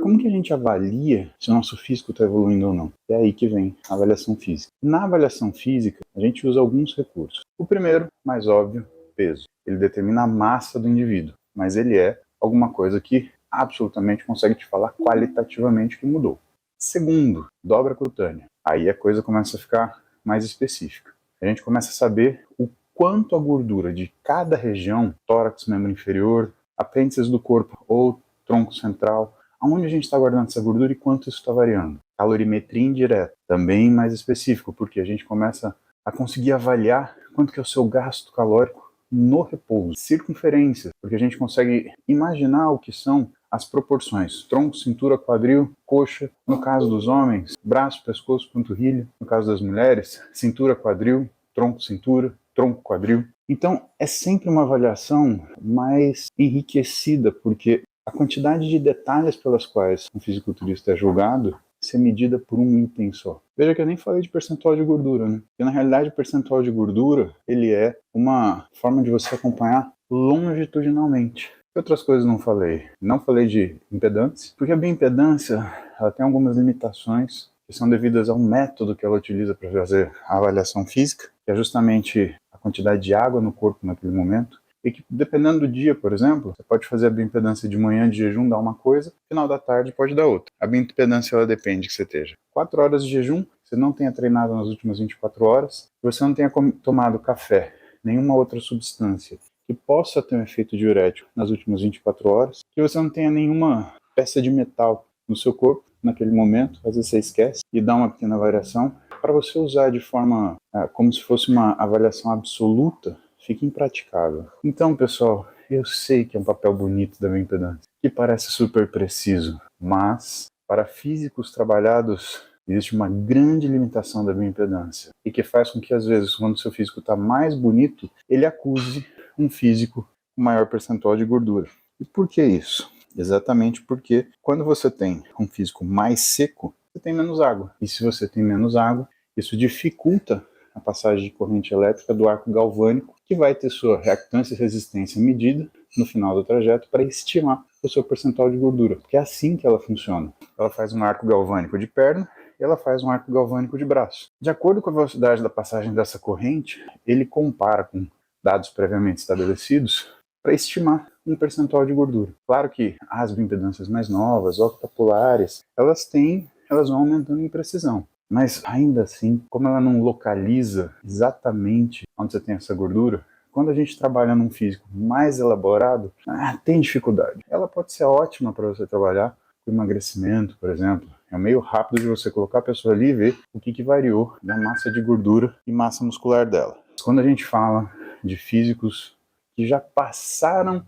como que a gente avalia se o nosso físico está evoluindo ou não? É aí que vem a avaliação física. Na avaliação física, a gente usa alguns recursos. O primeiro, mais óbvio, peso. Ele determina a massa do indivíduo, mas ele é alguma coisa que absolutamente consegue te falar qualitativamente o que mudou. Segundo, dobra cutânea. Aí a coisa começa a ficar mais específica. A gente começa a saber o quanto a gordura de cada região, tórax, membro inferior, apêndices do corpo ou tronco central, aonde a gente está guardando essa gordura e quanto isso está variando. Calorimetria indireta, também mais específico, porque a gente começa a conseguir avaliar quanto que é o seu gasto calórico no repouso. Circunferência, porque a gente consegue imaginar o que são as proporções, tronco, cintura, quadril, coxa, no caso dos homens, braço, pescoço, panturrilha, no caso das mulheres, cintura, quadril, tronco, cintura, tronco, quadril. Então, é sempre uma avaliação mais enriquecida, porque a quantidade de detalhes pelas quais um fisiculturista é julgado ser medida por um item só. Veja que eu nem falei de percentual de gordura, né? Porque na realidade o percentual de gordura, ele é uma forma de você acompanhar longitudinalmente. Que outras coisas não falei? Não falei de impedância, porque a bioimpedância, ela tem algumas limitações que são devidas ao método que ela utiliza para fazer a avaliação física, que é justamente a quantidade de água no corpo naquele momento, e que dependendo do dia, por exemplo, você pode fazer a bioimpedância de manhã de jejum, dar uma coisa, final da tarde pode dar outra. A bioimpedância, ela depende que você esteja 4 horas de jejum, você não tenha treinado nas últimas 24 horas, você não tenha tomado café, nenhuma outra substância que possa ter um efeito diurético nas últimas 24 horas, que você não tenha nenhuma peça de metal no seu corpo naquele momento, às vezes você esquece e dá uma pequena variação, para você usar de forma como se fosse uma avaliação absoluta, fica impraticável. Então, pessoal, eu sei que é um papel bonito da bioimpedância, que parece super preciso, mas para físicos trabalhados existe uma grande limitação da bioimpedância e que faz com que, às vezes, quando o seu físico está mais bonito, ele acuse um físico com maior percentual de gordura. E por que isso? Exatamente porque quando você tem um físico mais seco, você tem menos água. E se você tem menos água, isso dificulta a passagem de corrente elétrica do arco galvânico, que vai ter sua reactância e resistência medida no final do trajeto para estimar o seu percentual de gordura. Porque é assim que ela funciona. Ela faz um arco galvânico de perna e ela faz um arco galvânico de braço. De acordo com a velocidade da passagem dessa corrente, ele compara com dados previamente estabelecidos para estimar um percentual de gordura. Claro que as bioimpedâncias mais novas, octapolares, elas vão aumentando em precisão. Mas ainda assim, como ela não localiza exatamente onde você tem essa gordura, quando a gente trabalha num físico mais elaborado, tem dificuldade. Ela pode ser ótima para você trabalhar com emagrecimento, por exemplo. É meio rápido de você colocar a pessoa ali e ver o que variou da massa de gordura e massa muscular dela. Quando a gente fala de físicos que já passaram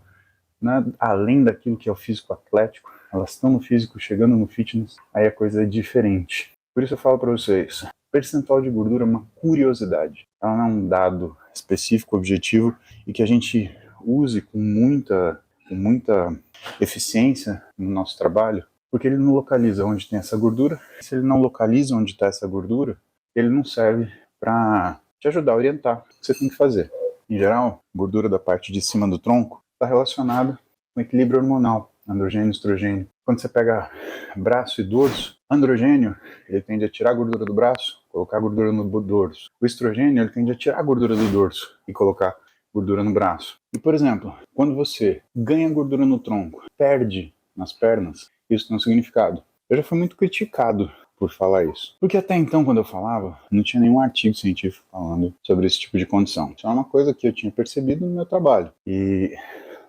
além daquilo que é o físico atlético, elas estão no físico, chegando no fitness, aí a coisa é diferente. Por isso eu falo para vocês, percentual de gordura é uma curiosidade. Ela não é um dado específico, objetivo, e que a gente use com muita eficiência no nosso trabalho, porque ele não localiza onde tem essa gordura. Se ele não localiza onde está essa gordura, ele não serve para te ajudar a orientar o que você tem que fazer. Em geral, gordura da parte de cima do tronco está relacionada com equilíbrio hormonal, androgênio e estrogênio. Quando você pega braço e dorso, androgênio, ele tende a tirar a gordura do braço, colocar a gordura no dorso. O estrogênio, ele tende a tirar a gordura do dorso e colocar gordura no braço. E, por exemplo, quando você ganha gordura no tronco, perde nas pernas, isso tem um significado. Eu já fui muito criticado por falar isso. Porque até então, quando eu falava, não tinha nenhum artigo científico falando sobre esse tipo de condição. Isso é uma coisa que eu tinha percebido no meu trabalho. E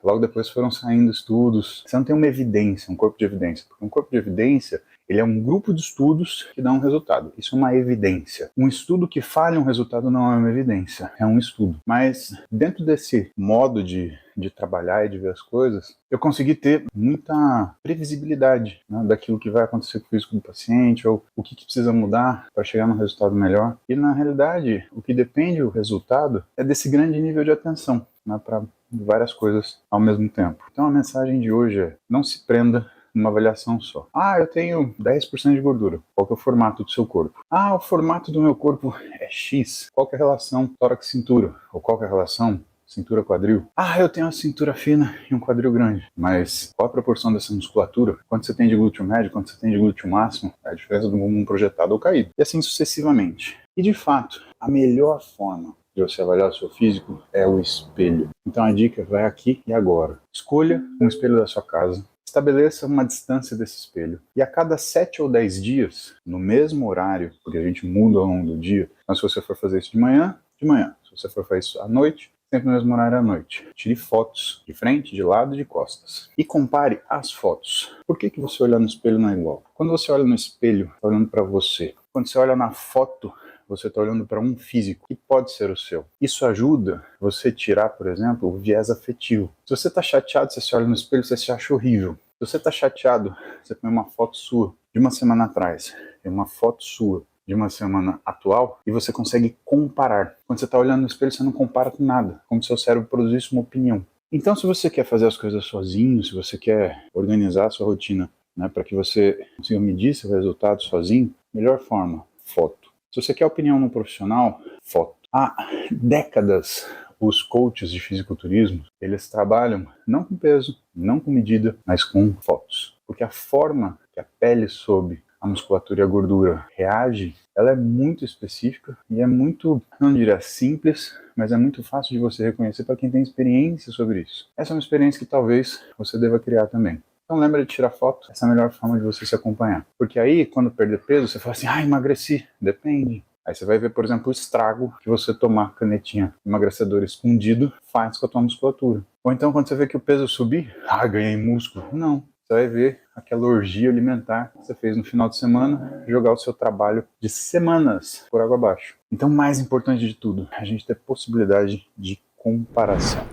logo depois foram saindo estudos. Você não tem uma evidência, um corpo de evidência. Porque um corpo de evidência, ele é um grupo de estudos que dá um resultado. Isso é uma evidência. Um estudo que falha um resultado não é uma evidência, é um estudo. Mas dentro desse modo de trabalhar e de ver as coisas, eu consegui ter muita previsibilidade, né, daquilo que vai acontecer com o físico do paciente ou o que precisa mudar para chegar num resultado melhor. E na realidade, o que depende do resultado é desse grande nível de atenção, né, para várias coisas ao mesmo tempo. Então a mensagem de hoje é: não se prenda numa avaliação só. Eu tenho 10% de gordura. Qual que é o formato do seu corpo? O formato do meu corpo é X. Qual que é a relação tórax-cintura? Ou qual que é a relação cintura, quadril. Ah, eu tenho uma cintura fina e um quadril grande. Mas qual a proporção dessa musculatura? Quanto você tem de glúteo médio, quanto você tem de glúteo máximo? É a diferença do bumbum projetado ou caído. E assim sucessivamente. E de fato, a melhor forma de você avaliar o seu físico é o espelho. Então a dica vai aqui e agora. Escolha um espelho da sua casa. Estabeleça uma distância desse espelho. E a cada 7 ou 10 dias, no mesmo horário, porque a gente muda ao longo do dia, então se você for fazer isso de manhã, de manhã. Se você for fazer isso à noite, sempre no mesmo horário à noite. Tire fotos de frente, de lado e de costas. E compare as fotos. Por que você olhar no espelho não é igual? Quando você olha no espelho, está olhando para você. Quando você olha na foto, você está olhando para um físico que pode ser o seu. Isso ajuda você tirar, por exemplo, o viés afetivo. Se você está chateado, você se olha no espelho, você se acha horrível. Se você está chateado, você põe uma foto sua de uma semana atrás e uma foto sua de uma semana atual e você consegue comparar. Quando você está olhando no espelho, você não compara com nada, como se seu cérebro produzisse uma opinião. Então, se você quer fazer as coisas sozinho, se você quer organizar a sua rotina, né, para que você consiga medir seu resultado sozinho, melhor forma, foto. Se você quer opinião no profissional, foto. Há décadas, os coaches de fisiculturismo, eles trabalham não com peso, não com medida, mas com fotos. Porque a forma que a pele sob a musculatura e a gordura reage, ela é muito específica e é muito, não diria simples, mas é muito fácil de você reconhecer para quem tem experiência sobre isso. Essa é uma experiência que talvez você deva criar também. Então lembra de tirar foto, essa é a melhor forma de você se acompanhar. Porque aí, quando perder peso, você fala assim, emagreci. Depende. Aí você vai ver, por exemplo, o estrago que você tomar canetinha emagrecedora escondido faz com a tua musculatura. Ou então quando você vê que o peso subir, ganhei músculo. Não. Você vai ver aquela orgia alimentar que você fez no final de semana, jogar o seu trabalho de semanas por água abaixo. Então, mais importante de tudo, a gente ter possibilidade de comparação.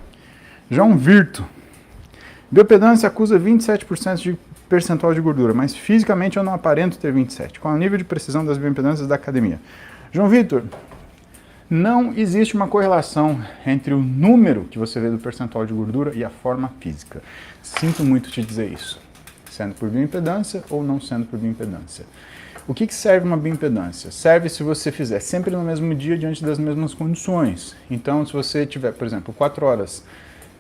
João Virto. Biopedância acusa 27% de percentual de gordura, mas fisicamente eu não aparento ter 27%. Qual é o nível de precisão das bioimpedâncias da academia? João Vitor, não existe uma correlação entre o número que você vê do percentual de gordura e a forma física. Sinto muito te dizer isso. Sendo por bioimpedância ou não sendo por bioimpedância. O que serve uma bioimpedância? Serve se você fizer sempre no mesmo dia, diante das mesmas condições. Então, se você tiver, por exemplo, 4 horas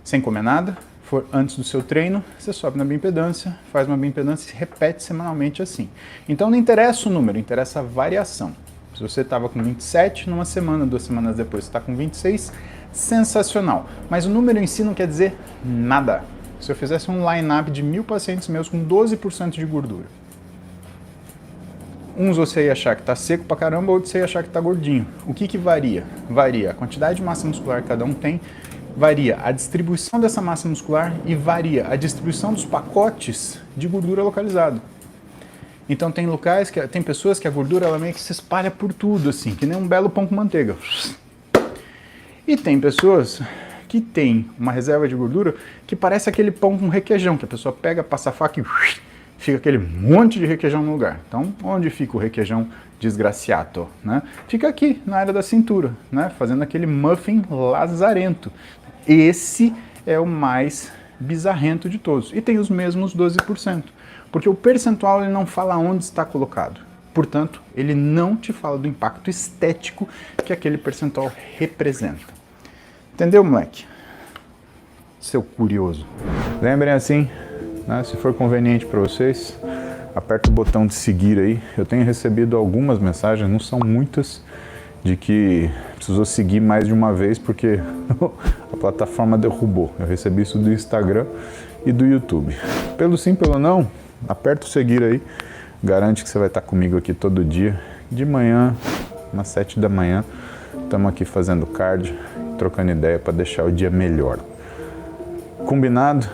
sem comer nada, for antes do seu treino, você sobe na bioimpedância, faz uma bioimpedância e repete semanalmente assim. Então não interessa o número, interessa a variação. Se você estava com 27 numa semana, 2 semanas depois você está com 26, sensacional. Mas o número em si não quer dizer nada. Se eu fizesse um line-up de 1.000 pacientes meus com 12% de gordura, uns você ia achar que está seco pra caramba, outros você ia achar que está gordinho. O que varia? Varia a quantidade de massa muscular que cada um tem, varia a distribuição dessa massa muscular e varia a distribuição dos pacotes de gordura localizado. Então tem locais, tem pessoas que a gordura ela meio que se espalha por tudo, assim, que nem um belo pão com manteiga. E tem pessoas que tem uma reserva de gordura que parece aquele pão com requeijão, que a pessoa pega, passa a faca e fica aquele monte de requeijão no lugar. Então, onde fica o requeijão desgraciato, né? Fica aqui, na área da cintura, né? Fazendo aquele muffin lazarento. Esse é o mais bizarrento de todos. E tem os mesmos 12%. Porque o percentual ele não fala onde está colocado. Portanto, ele não te fala do impacto estético que aquele percentual representa. Entendeu, moleque? Seu curioso. Lembrem assim, né, se for conveniente para vocês, aperta o botão de seguir aí. Eu tenho recebido algumas mensagens, não são muitas, de que precisou seguir mais de uma vez porque a plataforma derrubou. Eu recebi isso do Instagram e do YouTube. Pelo sim, pelo não, aperta o seguir aí. Garante que você vai estar comigo aqui todo dia. De manhã, umas 7 da manhã, estamos aqui fazendo cardio, trocando ideia para deixar o dia melhor. Combinado?